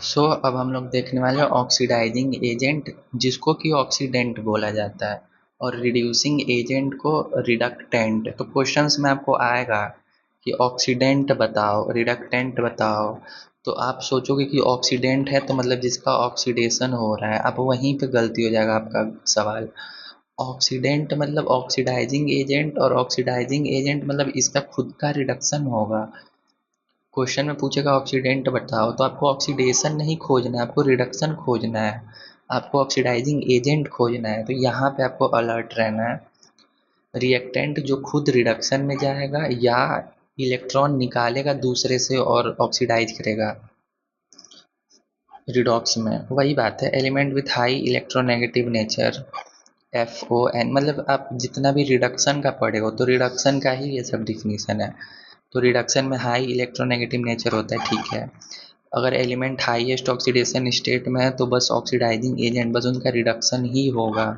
अब हम लोग देखने वाले हैं ऑक्सीडाइजिंग एजेंट, जिसको कि ऑक्सीडेंट बोला जाता है, और रिड्यूसिंग एजेंट को रिडक्टेंट। तो क्वेश्चंस में आपको आएगा कि ऑक्सीडेंट बताओ, रिडक्टेंट बताओ। तो आप सोचोगे कि ऑक्सीडेंट है तो मतलब जिसका ऑक्सीडेशन हो रहा है, अब वहीं पे गलती हो जाएगा आपका सवाल। ऑक्सीडेंट मतलब ऑक्सीडाइजिंग एजेंट, और ऑक्सीडाइजिंग एजेंट मतलब इसका खुद का रिडक्शन होगा। क्वेश्चन में पूछेगा ऑक्सीडेंट बताओ, तो आपको ऑक्सीडेशन नहीं खोजना है, आपको रिडक्शन खोजना है, आपको ऑक्सीडाइजिंग एजेंट खोजना है। तो यहाँ पे आपको अलर्ट रहना है। रिएक्टेंट जो खुद रिडक्शन में जाएगा या इलेक्ट्रॉन निकालेगा दूसरे से और ऑक्सीडाइज करेगा रिडॉक्स में, वही बात है। Element with high electronegative nature, FON, मतलब आप जितना भी रिडक्शन का पढ़े हो तो रिडक्शन का ही ये सब डिफिनीशन है। तो रिडक्शन में हाई इलेक्ट्रोनेगेटिव नेचर होता है, ठीक है। अगर एलिमेंट हाईएस्ट ऑक्सीडेशन स्टेट में है तो बस ऑक्सीडाइजिंग एजेंट, बस उनका रिडक्शन ही होगा।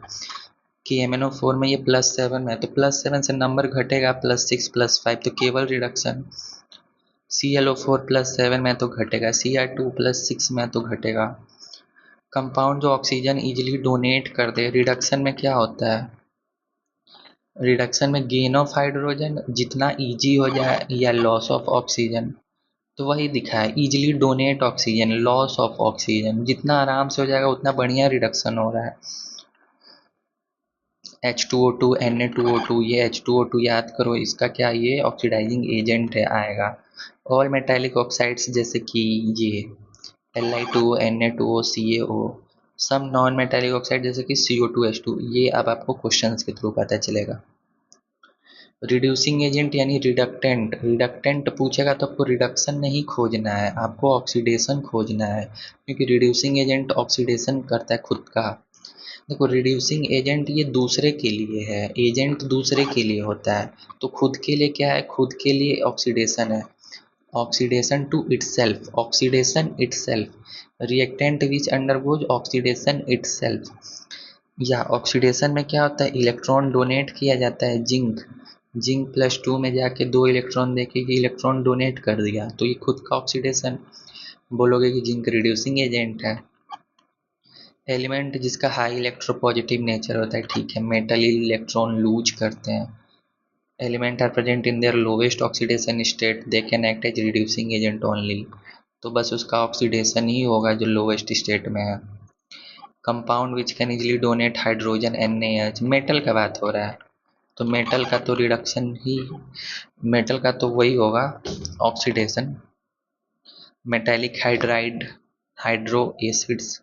कि MnO4 में ये +7 है तो +7 से नंबर घटेगा, +6 +5, तो केवल रिडक्शन। ClO4 +7 में तो घटेगा, Cr2 +6 में तो घटेगा। कंपाउंड जो ऑक्सीजन इजिली डोनेट कर दे, रिडक्शन में क्या होता है? रिडक्शन में गेन ऑफ हाइड्रोजन, जितना ईजी हो जाए, या लॉस ऑफ ऑक्सीजन। तो वही दिखा है, easily donate oxygen, loss of oxygen, जितना आराम से हो जाएगा उतना बढ़िया रिडक्शन हो रहा है। H2O2 Na2O2, ये H2O2 याद करो, इसका क्या, ये ऑक्सीडाइजिंग एजेंट है, आएगा। ऑल मेटालिक ऑक्साइड्स जैसे कि ये Li2O Na2O CaO, some non metallic oxide जैसे कि CO2H2, ये अब आपको क्वेश्चंस के थ्रू पता चलेगा। रिड्यूसिंग एजेंट यानी रिडक्टेंट, रिडक्टेंट पूछेगा तो आपको रिडक्शन नहीं खोजना है, आपको ऑक्सीडेशन खोजना है, क्योंकि रिड्यूसिंग एजेंट ऑक्सीडेशन करता है खुद का। देखो, रिड्यूसिंग एजेंट ये दूसरे के लिए है, एजेंट दूसरे के लिए होता है, तो खुद के लिए क्या है, खुद के लिए ऑक्सीडेशन है। Oxidation to itself, oxidation itself, reactant which undergoes oxidation itself. या ऑक्सीडेशन में क्या होता है, इलेक्ट्रॉन डोनेट किया जाता है, जिंक, जिंक +2 में जाके 2 इलेक्ट्रॉन देके कि इलेक्ट्रॉन डोनेट कर दिया, तो ये खुद का ऑक्सीडेशन। बोलोगे कि जिंक रिड्यूसिंग एजेंट है। एलिमेंट जिसका हाई इलेक्ट्रोपॉजिटिव नेचर होता है, ठीक है, मेटल इलेक्ट्रॉन लूज करते हैं। Element are present in their lowest oxidation state, they can act as reducing agent only. तो बस उसका ऑक्सीडेशन ही होगा जो लोवेस्ट स्टेट में है। Compound which can easily donate hydrogen NaH, metal का बात हो रहा है, तो मेटल का तो रिडक्शन ही, मेटल का तो वही होगा oxidation. Metallic hydride, hydro acids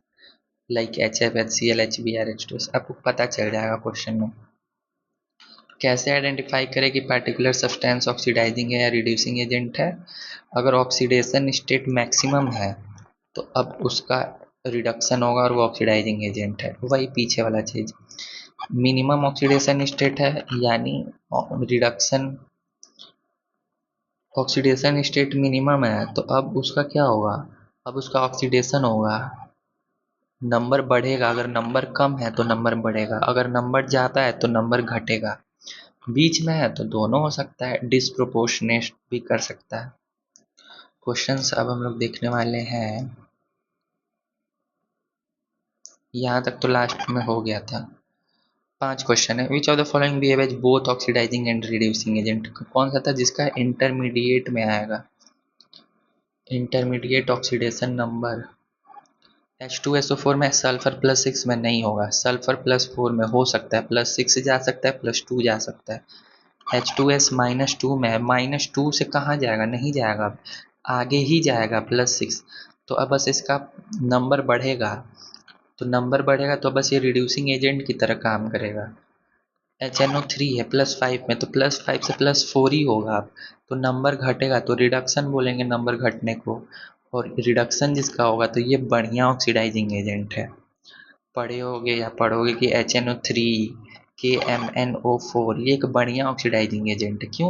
like HF, HCl, HBr, H2S, आपको पता चल जाएगा क्वेश्चन में। कैसे आइडेंटिफाई करें कि पार्टिकुलर सब्सटेंस ऑक्सीडाइजिंग है या रिड्यूसिंग एजेंट है? अगर ऑक्सीडेशन स्टेट मैक्सिमम है तो अब उसका रिडक्शन होगा और वो ऑक्सीडाइजिंग एजेंट है, वही पीछे वाला चीज़। मिनिमम ऑक्सीडेशन स्टेट है यानी रिडक्शन, ऑक्सीडेशन स्टेट मिनिमम है तो अब उसका क्या होगा, अब उसका ऑक्सीडेशन होगा, नंबर बढ़ेगा। अगर नंबर कम है तो नंबर बढ़ेगा, अगर नंबर ज़्यादा है तो नंबर घटेगा। बीच में है तो दोनों हो सकता है, डिस्प्रोपोर्शनेट भी कर सकता है। क्वेश्चंस अब हम लोग देखने वाले हैं, यहाँ तक तो लास्ट में हो गया था। 5 क्वेश्चन है। Which of the following behave as both oxidising and reducing agent, कौन सा था जिसका इंटरमीडिएट में आएगा? इंटरमीडिएट ऑक्सीडेशन नंबर H2SO4 में सल्फर +6 में नहीं होगा, सल्फर +4 में हो सकता है, +6 जा सकता है, +2 जा सकता है। H2S -2 में है, -2 से कहाँ जाएगा, नहीं जाएगा, आगे ही जाएगा +6। तो अब बस इसका नंबर बढ़ेगा, तो नंबर बढ़ेगा तो बस ये रिड्यूसिंग एजेंट की तरह काम करेगा। HNO3 है +5 में, तो +5 से +4 ही होगा अब, तो नंबर घटेगा तो रिडक्शन बोलेंगे नंबर घटने को, और रिडक्शन जिसका होगा तो ये बढ़िया ऑक्सीडाइजिंग एजेंट है। पढ़े होगे या पढ़ोगे कि HNO3, KMnO4 ये एक बढ़िया ऑक्सीडाइजिंग एजेंट है। क्यों?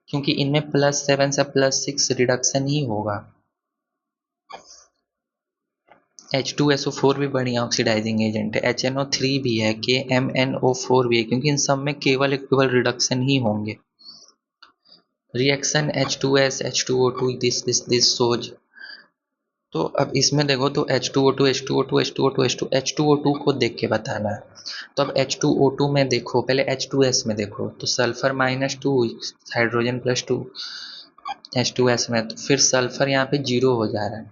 क्योंकि इनमें +7 से +6 रिडक्शन ही होगा। H2SO4 भी बढ़िया ऑक्सीडाइजिंग एजेंट है, HNO3 भी है, KMnO4 भी है, क्योंकि इन सब में केवल रिडक्शन ही होंगे। Reaction H2S H2O2 this shows तो अब इसमें देखो तो H2O2 H2O2 H2O2 H2O2 को देख के बताना है। तो अब H2O2 में देखो, पहले H2S में देखो, तो सल्फर -2, हाइड्रोजन +2 H2S में, तो फिर सल्फर यहाँ पे जीरो हो जा रहा है,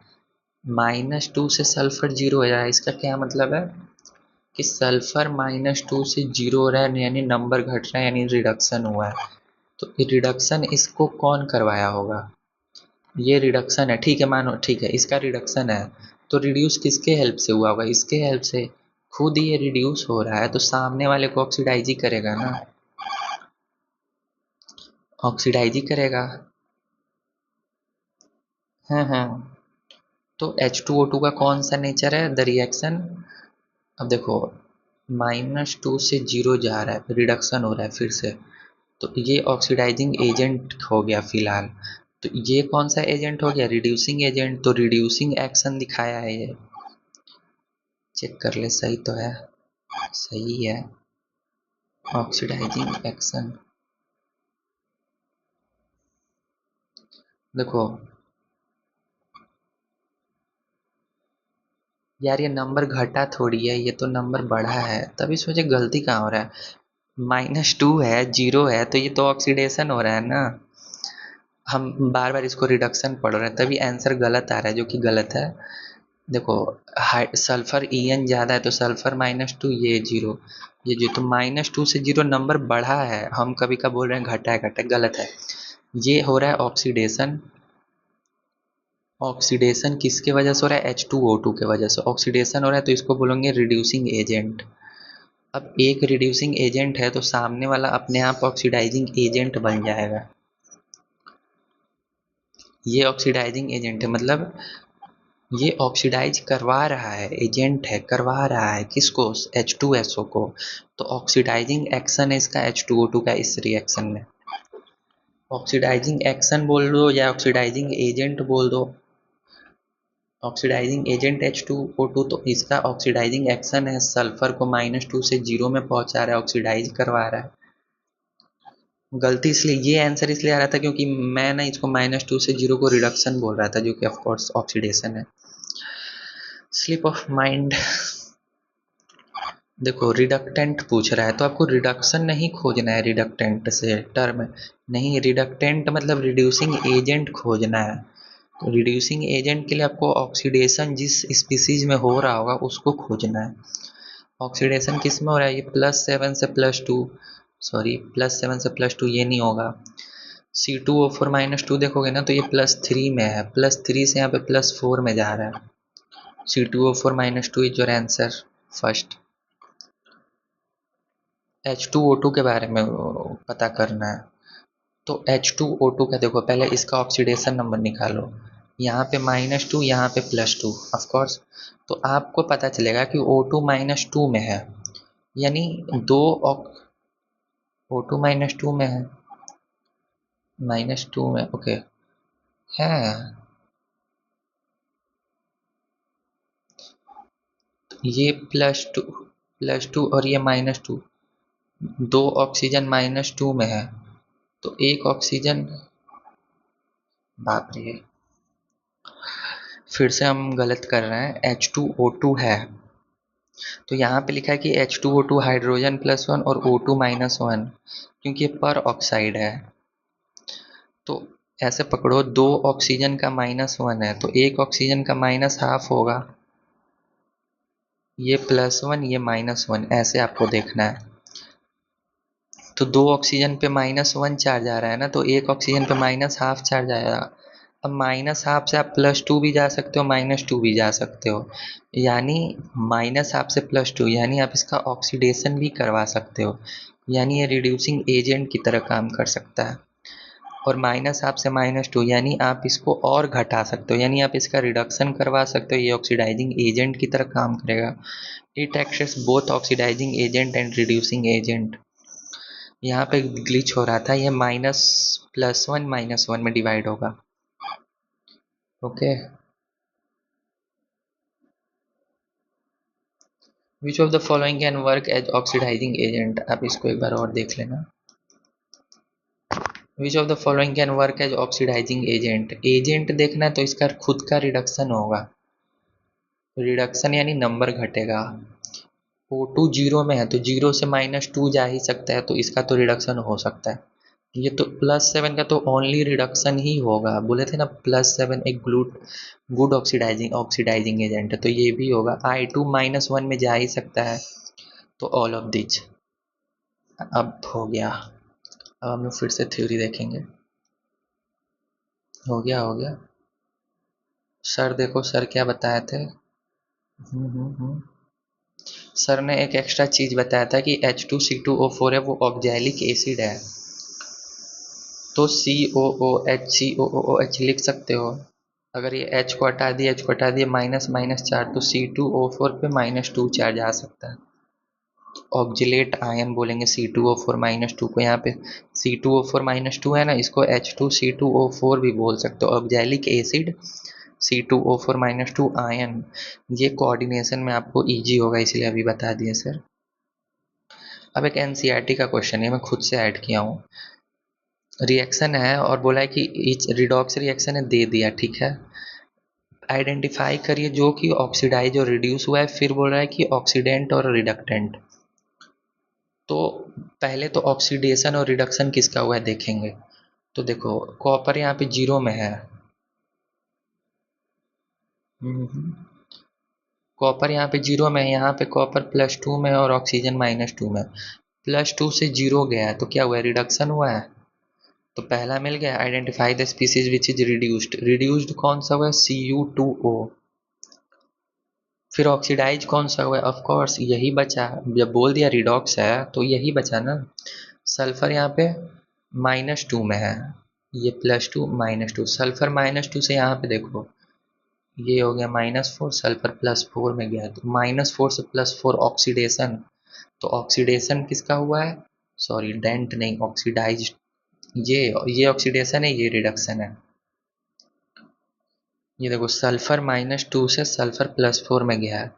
-2 से सल्फर जीरो हो जा रहा है। इसका क्या मतलब है कि सल्फर -2 से जीरो हो रहा है, यानी नंबर घट रहा है, यानी रिडक्शन हुआ है। तो रिडक्शन इसको कौन करवाया होगा? ये रिडक्शन है, ठीक है, मानो ठीक है, इसका रिडक्शन है, तो रिड्यूस किसके हेल्प से हुआ होगा? इसके हेल्प से। खुद ही ये रिड्यूस हो रहा है तो सामने वाले को ऑक्सीडाइज ही करेगा ना, ऑक्सीडाइज ही करेगा। हाँ हाँ। तो H2O2 का कौन सा नेचर है द रिएक्शन? अब देखो, -2 से जीरो जा रहा है, रिडक्शन हो रहा है फिर से, तो ये ऑक्सीडाइजिंग एजेंट हो गया फिलहाल। तो ये कौन सा एजेंट हो गया? Reducing agent. तो रिड्यूसिंग एक्शन दिखाया है ये, चेक कर ले, सही तो है, सही है, ऑक्सीडाइजिंग एक्शन। देखो यार, ये नंबर घटा थोड़ी है, ये तो नंबर बढ़ा है, तभी सोचे गलती कहाँ हो रहा है। -2 है, जीरो है, तो ये तो ऑक्सीडेशन हो रहा है ना। हम बार बार इसको रिडक्शन पढ़ रहे हैं, तभी आंसर गलत आ रहा है, जो कि गलत है। देखो, सल्फर En ज़्यादा है तो सल्फर -2, ये जीरो, ये जो, तो -2 से जीरो नंबर बढ़ा है, हम कभी का बोल रहे हैं घटा है, घटा है, गलत है। ये हो रहा है ऑक्सीडेशन। ऑक्सीडेशन किसके वजह से हो रहा है? H2O2 के वजह से ऑक्सीडेशन हो रहा है, तो इसको बोलेंगे रिड्यूसिंग एजेंट। अब एक रिड्यूसिंग एजेंट है तो सामने वाला अपने आप ऑक्सीडाइजिंग एजेंट बन जाएगा। ये ऑक्सीडाइजिंग एजेंट है, मतलब ये ऑक्सीडाइज करवा रहा है, एजेंट है, करवा रहा है किसको? H2SO को। तो ऑक्सीडाइजिंग एक्शन है इसका H2O2 का इस रिएक्शन में। ऑक्सीडाइजिंग एक्शन बोल दो या ऑक्सीडाइजिंग एजेंट बोल दो। ऑक्सीडाइजिंग एजेंट H2O2, तो इसका ऑक्सीडाइजिंग एक्शन है, सल्फर को -2 से जीरो में पहुंचा रहा है, ऑक्सीडाइज करवा रहा है। गलती इसलिए, ये आंसर इसलिए आ रहा था क्योंकि मैं ना इसको -2 से जीरो को रिडक्शन बोल रहा था, जो कि ऑफ कोर्स ऑक्सीडेशन है। Slip of mind. देखो रिडक्टेंट पूछ रहा है तो आपको रिडक्शन नहीं खोजना है, रिडक्टेंट से टर्म नहीं, रिडक्टेंट मतलब रिड्यूसिंग एजेंट खोजना है। तो रिड्यूसिंग एजेंट के लिए आपको ऑक्सीडेशन जिस स्पीसीज में हो रहा होगा उसको खोजना है। ऑक्सीडेशन किस में हो रहा है? ये +7 से +2, सॉरी +7 से +2 ये नहीं होगा। C2O4 - 2 देखोगे ना, तो ये +3 में है, +3 से यहाँ पे +4 में जा रहा है। C2O4 - 2 is your answer first. H2O2 के बारे में पता करना है, तो H2O2 का देखो, पहले इसका ऑक्सीडेशन नंबर निकालो। यहाँ पे -2, यहाँ पे +2, ऑफ कोर्स। तो आपको पता चलेगा कि O2 -2 में है, यानी दो O2 -2 में है, -2 में, ओके है। तो ये +2 और ये -2, दो ऑक्सीजन -2 में है, तो एक ऑक्सीजन, बाप रे, फिर से हम गलत कर रहे हैं, H2O2 है, तो यहाँ पे लिखा है कि H2O2 हाइड्रोजन +1 और O2 -1, क्योंकि ये पर ऑक्साइड है। तो ऐसे पकड़ो, दो ऑक्सीजन का -1 है, तो एक ऑक्सीजन का -½ होगा, ये +1 ये -1, ऐसे आपको देखना है। तो दो ऑक्सीजन पे -1 चार्ज आ रहा है ना, तो एक ऑक्सीजन पे -½ चार्ज आएगा। अब -½ से आप +2 भी जा सकते हो, -2 भी जा सकते हो, यानी -½ से +2, यानी आप इसका ऑक्सीडेशन भी करवा सकते हो, यानी ये रिड्यूसिंग एजेंट की तरह काम कर सकता है। और -½ से -2, यानी आप इसको और घटा सकते हो, यानी आप इसका रिडक्शन करवा सकते हो, ये ऑक्सीडाइजिंग एजेंट की तरह काम करेगा। It acts as both oxidising agent and reducing agent. यहाँ पे ग्लिच हो रहा था, ये +1 -1 में डिवाइड होगा, okay. Which of the following can work as oxidising agent? आप इसको एक बार और देख लेना। Which of the following can work as oxidising agent. Agent देखना है तो इसका खुद का रिडक्शन होगा, रिडक्शन यानी नंबर घटेगा। O2 जीरो में है तो जीरो से -2 जा ही सकता है, तो इसका तो रिडक्शन हो सकता है। ये तो +7 का तो ओनली रिडक्शन ही होगा, बोले थे ना +7 एक गुड ऑक्सीडाइजिंग एजेंट है, तो ये भी होगा। I2 -1 में जा ही सकता है, तो ऑल ऑफ दिस। अब हो गया। अब हम लोग फिर से थ्योरी देखेंगे। हो गया हो गया। सर देखो सर क्या बताए थे। सर ने एक एक्स्ट्रा चीज बताया था कि H2C2O4 है, वो ऑक्जेलिक एसिड है, तो COOH लिख सकते हो। अगर ये H को हटा दिए, H को हटा दिए, माइनस माइनस 4, तो C2O4 पे -2 चार्ज आ सकता है। ऑक्जिलेट आयन बोलेंगे C2O4 को। यहाँ पे C2O4 है ना, इसको H2C2O4 भी बोल सकते हो। ऑक्जेलिक एसिड C2O4 आयन, ये कोऑर्डिनेशन में आपको इजी होगा, इसलिए अभी बता दिए सर। अब एक एनसीईआरटी का क्वेश्चन है, मैं खुद से ऐड किया हूँ। रिएक्शन है और बोला है कि रिडॉक्स रिएक्शन है, दे दिया, ठीक है। आइडेंटिफाई करिए जो कि ऑक्सीडाइज और रिड्यूस हुआ है, फिर बोल रहा है कि ऑक्सीडेंट और रिडक्टेंट। तो पहले तो ऑक्सीडेशन और रिडक्शन किसका हुआ है देखेंगे। तो देखो कॉपर यहाँ पे जीरो में है। कॉपर यहाँ पे जीरो में है, यहाँ पे कॉपर +2 में और ऑक्सीजन -2 में। +2 से जीरो गया है तो क्या हुआ है, रिडक्शन हुआ है। तो पहला मिल गया, identify the species which is reduced. Reduced कौन सा हुआ है, Cu2O। फिर ऑक्सीडाइज कौन सा हुआ है, ऑफ कोर्स यही बचा, जब बोल दिया रिडॉक्स है तो यही बचा ना। सल्फर यहाँ पे -2 में है, ये +2 -2, सल्फर -2 से यहाँ पे देखो ये हो गया -4, सल्फर +4 में गया, तो -4 से +4 ऑक्सीडेशन। तो ऑक्सीडेशन किसका हुआ है, सॉरी डेंट नहीं, ऑक्सीडाइज। ये ऑक्सीडेशन है, ये रिडक्शन है। ये देखो सल्फर -2 से सल्फर +4 में गया है।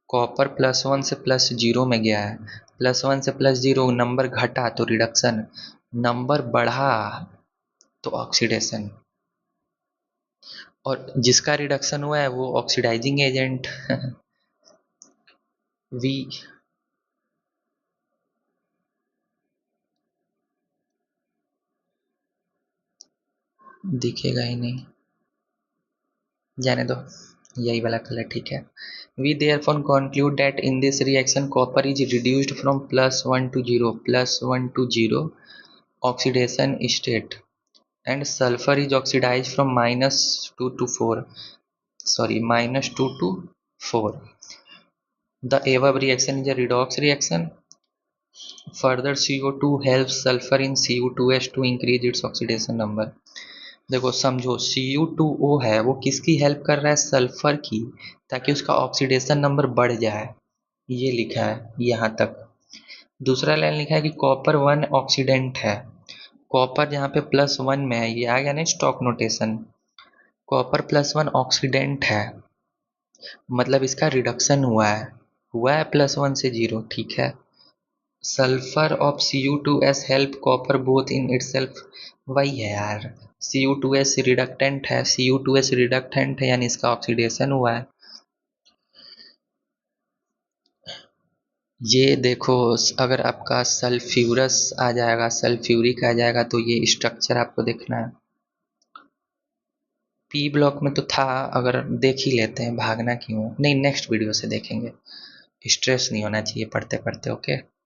कॉपर +1 से +0 में गया है। +1 से +0 नंबर घटा तो रिडक्शन, नंबर बढ़ा तो ऑक्सीडेशन। और जिसका रिडक्शन हुआ है वो ऑक्सीडाइजिंग एजेंट वी। दिखेगा ही नहीं, जाने दो, यही वाला कलर ठीक है। We therefore conclude that in this reaction copper is reduced from +1 to 0 oxidation state, and sulfur is oxidized from -2 to 4, sorry -2 to 4. The above reaction is a redox reaction. Further CO2 helps sulfur in Cu2S to increase its oxidation number. देखो समझो Cu2O है वो किसकी help कर रहा है, sulphur की, ताकि उसका ऑक्सीडेशन नंबर बढ़ जाए। ये लिखा है यहाँ तक। दूसरा लाइन लिखा है कि कॉपर 1 ऑक्सीडेंट है। कॉपर जहाँ पे +1 में है, ये आ गया ना स्टॉक नोटेशन। कॉपर +1 ऑक्सीडेंट है, मतलब इसका रिडक्शन हुआ है +1 से 0, ठीक है। Sulphur of Cu2S help copper both in itself, वही है यार। Cu2S रिडक्टेंट है, Cu2S रिडक्टेंट है यानी इसका ऑक्सीडेशन हुआ है। ये देखो अगर आपका सल्फ्यूरस आ जाएगा, सल्फ्यूरिक आ जाएगा, तो ये स्ट्रक्चर आपको देखना है। पी ब्लॉक में तो था, अगर देख ही लेते हैं, भागना क्यों, नहीं नेक्स्ट वीडियो से देखेंगे। स्ट्रेस नहीं होना चाहिए पढ़ते पढ़ते, ओके।